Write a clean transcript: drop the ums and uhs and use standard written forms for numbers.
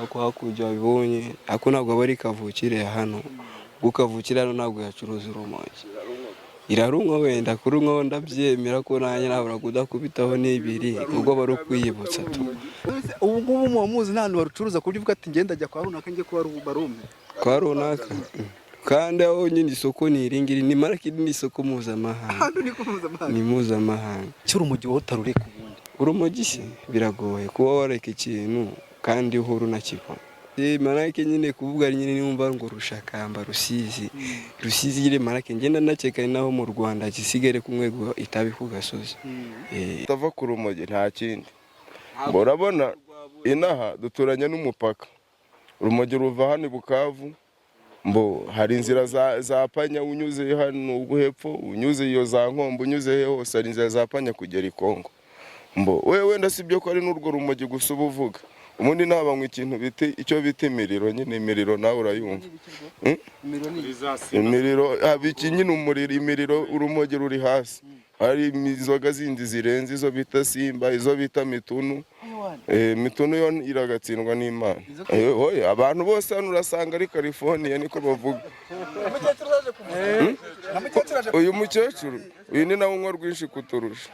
Ko hakurya wabibonye ako ntabwo aba ari kavukire hano, ukavukira hano ntabwo yacuruza urumogi. Irarumwa wenda kurumwa ndabyemera ko nanjye nabura kudakubitaho n'ibiri ubwo bari kwiyibutsa tu. Ubu ngubu muzi n'ahantu barucuruza ku buryo uvuga ati ngenda ajya kwa runaka njye kuba barume. Kwa runaka kandi aho nyine isoko ni iringiri ni market ni isoko mpuzamahanga. Hano ni mpuzamahanga. Ni mpuzamahanga. Cy'urumogi wowe utarureka ubundi. Urumogi se biragoye kuba wareka ikintu kandi uhuru nakibona. Marake nyine kuvuga nyine nimba ngo rushakamba Rusizi ile marake ngenda nakeka naho mu Rwanda gisigere kumwego itabi ku gasozi. Tava ku rumogi nta kindi. Urabona inaha duturanye n'umupaka. Urumogi ruva hano Bukavu. Mbo hari inzira za panya unyuze hano hepfo unyuze iyo za Nkombo unyuze hose hari inzira za panya kugera i Kongo. Mbo wewe ndasibyo ko ari n'urwo rumogi gusa ubuvuga. Umundi nabanywa ikintu bite icyo bita imiriro nyine imiriro nawe urayumva. Imiriro abiki nyine umuriro imiriro urumogi ruri hasi. Hari inzoga zindi zirenze izo bita Simba izo bita Mitunu. Mitunu yo iragatsindwa n'Imana. Oya abantu bose hano urasanga ari California niko bavuga. Uyu mukecuru uyu ni nawe unywa rwinshi kuturusha.